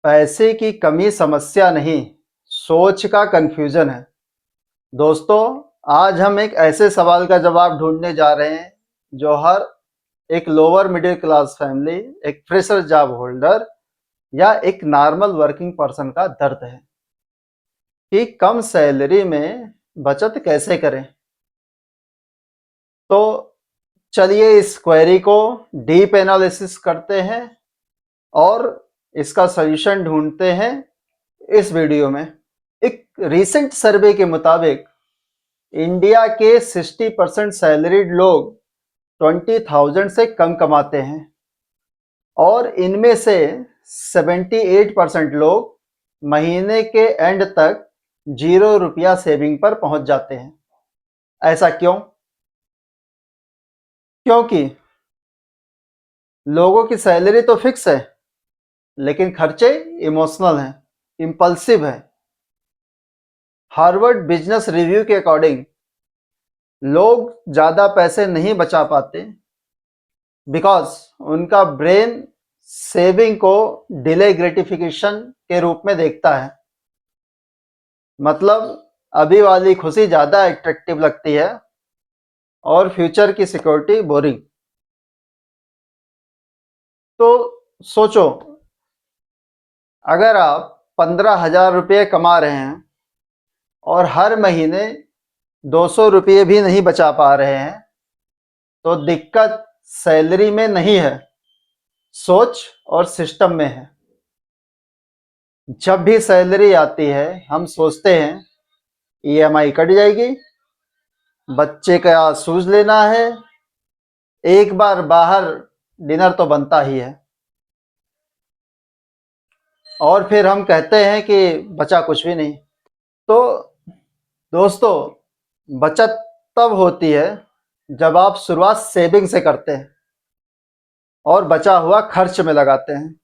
पैसे की कमी समस्या नहीं, सोच का कन्फ्यूजन है। दोस्तों, आज हम एक ऐसे सवाल का जवाब ढूंढने जा रहे हैं जो हर एक लोअर मिडिल क्लास फैमिली, एक फ्रेशर जॉब होल्डर या एक नॉर्मल वर्किंग पर्सन का दर्द है कि कम सैलरी में बचत कैसे करें। तो चलिए इस क्वेरी को डीप एनालिसिस करते हैं और इसका सॉल्यूशन ढूंढते हैं इस वीडियो में। एक रीसेंट सर्वे के मुताबिक इंडिया के 60% सैलरीड लोग 20,000 से कम कमाते हैं और इनमें से 78% लोग महीने के एंड तक 0 रुपया सेविंग पर पहुंच जाते हैं। ऐसा क्यों? क्योंकि लोगों की सैलरी तो फिक्स है, लेकिन खर्चे इमोशनल हैं, इम्पल्सिव है। हार्वर्ड बिजनेस रिव्यू के अकॉर्डिंग लोग ज़्यादा पैसे नहीं बचा पाते बिकॉज उनका ब्रेन सेविंग को डिले ग्रेटिफिकेशन के रूप में देखता है। मतलब अभी वाली खुशी ज़्यादा एट्रैक्टिव लगती है और फ्यूचर की सिक्योरिटी बोरिंग। तो सोचो, अगर आप 15,000 रुपये कमा रहे हैं और हर महीने 200 रुपये भी नहीं बचा पा रहे हैं, तो दिक्कत सैलरी में नहीं है, सोच और सिस्टम में है। जब भी सैलरी आती है हम सोचते हैं ईएमआई कट जाएगी, बच्चे का शूज लेना है, एक बार बाहर डिनर तो बनता ही है, और फिर हम कहते हैं कि बचा कुछ भी नहीं। तो दोस्तों, बचत तब होती है जब आप शुरुआत सेविंग से करते हैं और बचा हुआ खर्च में लगाते हैं।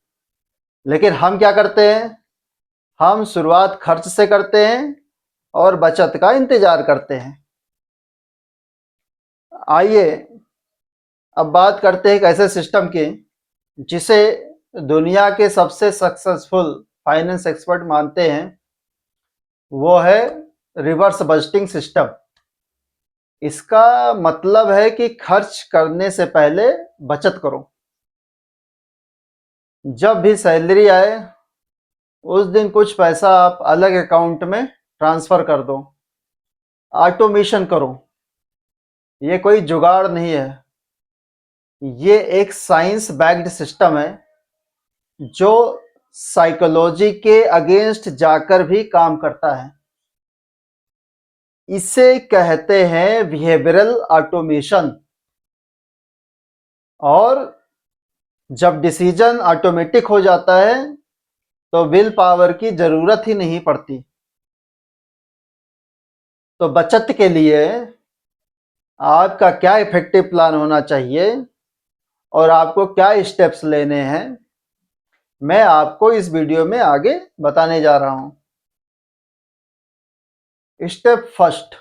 लेकिन हम क्या करते हैं? हम शुरुआत खर्च से करते हैं और बचत का इंतजार करते हैं। आइए अब बात करते हैं एक ऐसे सिस्टम की जिसे दुनिया के सबसे सक्सेसफुल फाइनेंस एक्सपर्ट मानते हैं। वो है रिवर्स बजटिंग सिस्टम। इसका मतलब है कि खर्च करने से पहले बचत करो। जब भी सैलरी आए उस दिन कुछ पैसा आप अलग अकाउंट में ट्रांसफर कर दो, ऑटोमेशन करो। ये कोई जुगाड़ नहीं है, ये एक साइंस बैक्ड सिस्टम है जो साइकोलॉजी के अगेंस्ट जाकर भी काम करता है। इसे कहते हैं बिहेवियरल ऑटोमेशन। और जब डिसीजन ऑटोमेटिक हो जाता है तो विल पावर की जरूरत ही नहीं पड़ती। तो बचत के लिए आपका क्या इफेक्टिव प्लान होना चाहिए और आपको क्या स्टेप्स लेने हैं, मैं आपको इस वीडियो में आगे बताने जा रहा हूं। स्टेप फर्स्ट,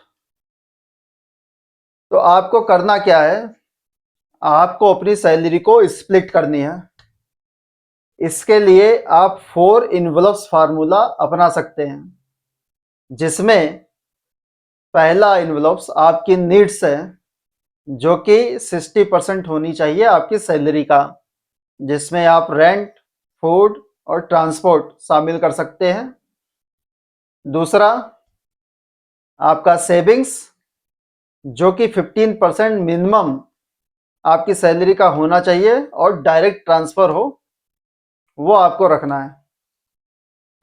तो आपको करना क्या है? आपको अपनी सैलरी को स्प्लिट करनी है। इसके लिए आप 4 इन्वेलप्स फार्मूला अपना सकते हैं, जिसमें पहला इन्वेलप्स आपकी नीड्स है जो कि 60% होनी चाहिए आपकी सैलरी का, जिसमें आप रेंट, फूड और ट्रांसपोर्ट शामिल कर सकते हैं। दूसरा, आपका सेविंग्स जो कि 15% मिनिमम आपकी सैलरी का होना चाहिए और डायरेक्ट ट्रांसफर हो, वो आपको रखना है।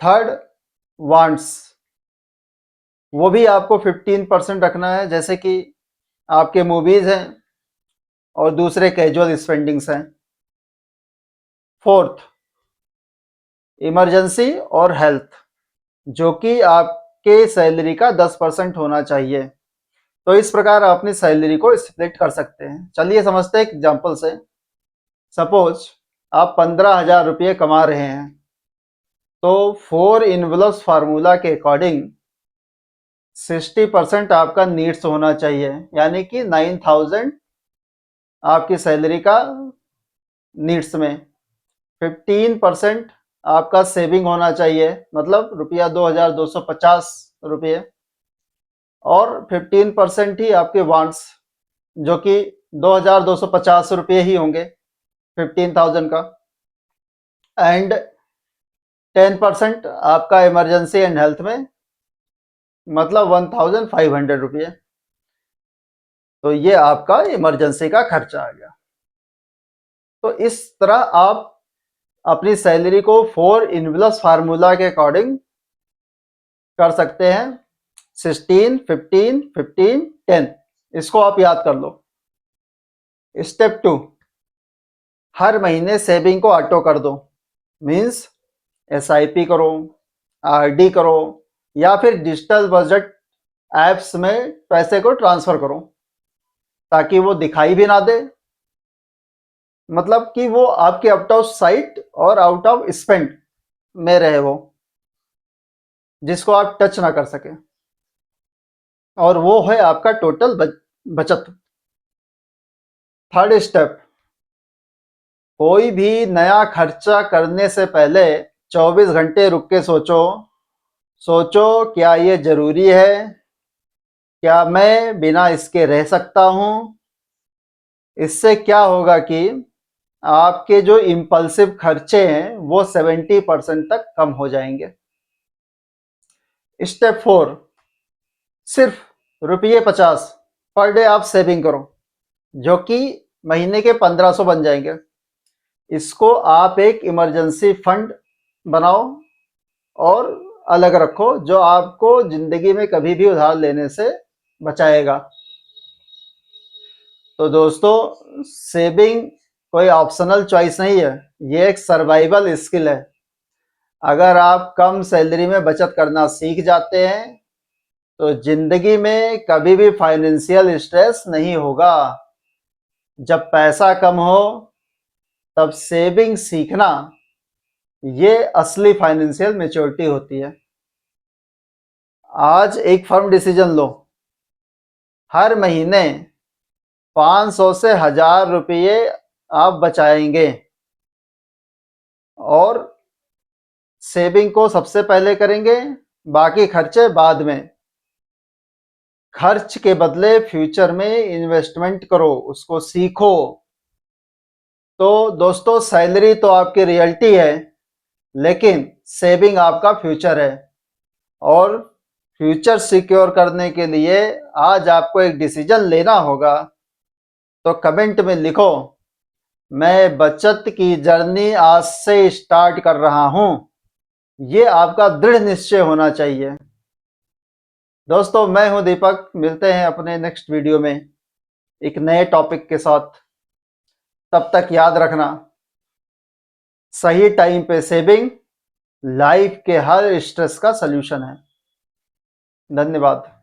थर्ड, वांट्स, वो भी आपको 15% रखना है, जैसे कि आपके मूवीज हैं और दूसरे कैजुअल स्पेंडिंग्स हैं। फोर्थ, इमरजेंसी और हेल्थ, जो कि आपके सैलरी का 10% होना चाहिए। तो इस प्रकार आप अपनी सैलरी को स्प्लिट कर सकते हैं। चलिए समझते हैं एक एग्जाम्पल से। सपोज आप 15,000 रुपये कमा रहे हैं, तो 4 इन्वेलप्स फार्मूला के अकॉर्डिंग 60% आपका नीड्स होना चाहिए, यानी कि 9,000 आपकी सैलरी का नीड्स में। 15% आपका सेविंग होना चाहिए, मतलब रुपया 2250 रुपये, और 15% ही आपके वांट्स, जो कि 2250 रुपये ही होंगे 15,000 का, एंड 10% आपका इमरजेंसी एंड हेल्थ में, मतलब 1500 रुपये। तो ये आपका इमरजेंसी का खर्चा आ गया। तो इस तरह आप अपनी सैलरी को 4 इनवलप्स फार्मूला के अकॉर्डिंग कर सकते हैं, 16, 15, 15, 10। इसको आप याद कर लो। स्टेप 2, हर महीने सेविंग को ऑटो कर दो। मीन्स SIP करो, RD करो, या फिर डिजिटल बजट एप्स में पैसे को ट्रांसफर करो, ताकि वो दिखाई भी ना दे, मतलब कि वो आपके आउट ऑफ साइट और आउट ऑफ स्पेंड में रहे, वो जिसको आप टच ना कर सके, और वो है आपका टोटल बचत। थर्ड स्टेप, कोई भी नया खर्चा करने से पहले 24 घंटे रुक के सोचो, क्या ये जरूरी है, क्या मैं बिना इसके रह सकता हूं। इससे क्या होगा कि आपके जो इम्पल्सिव खर्चे हैं वो 70% तक कम हो जाएंगे। स्टेप 4, सिर्फ ₹50 पर डे आप सेविंग करो, जो कि महीने के 1500 बन जाएंगे। इसको आप एक इमरजेंसी फंड बनाओ और अलग रखो, जो आपको जिंदगी में कभी भी उधार लेने से बचाएगा। तो दोस्तों, सेविंग कोई ऑप्शनल चॉइस नहीं है, ये एक सर्वाइवल स्किल है। अगर आप कम सैलरी में बचत करना सीख जाते हैं तो जिंदगी में कभी भी फाइनेंशियल स्ट्रेस नहीं होगा। जब पैसा कम हो तब सेविंग सीखना, ये असली फाइनेंशियल मैच्योरिटी होती है। आज एक फर्म डिसीजन लो, हर महीने 500 से 1000 रुपये आप बचाएंगे, और सेविंग को सबसे पहले करेंगे, बाकी खर्चे बाद में। खर्च के बदले फ्यूचर में इन्वेस्टमेंट करो, उसको सीखो। तो दोस्तों, सैलरी तो आपकी रियलिटी है, लेकिन सेविंग आपका फ्यूचर है, और फ्यूचर सिक्योर करने के लिए आज आपको एक डिसीजन लेना होगा। तो कमेंट में लिखो, मैं बचत की जर्नी आज से स्टार्ट कर रहा हूं। ये आपका दृढ़ निश्चय होना चाहिए। दोस्तों, मैं हूं दीपक, मिलते हैं अपने नेक्स्ट वीडियो में एक नए टॉपिक के साथ। तब तक याद रखना, सही टाइम पे सेविंग लाइफ के हर स्ट्रेस का सलूशन है। धन्यवाद।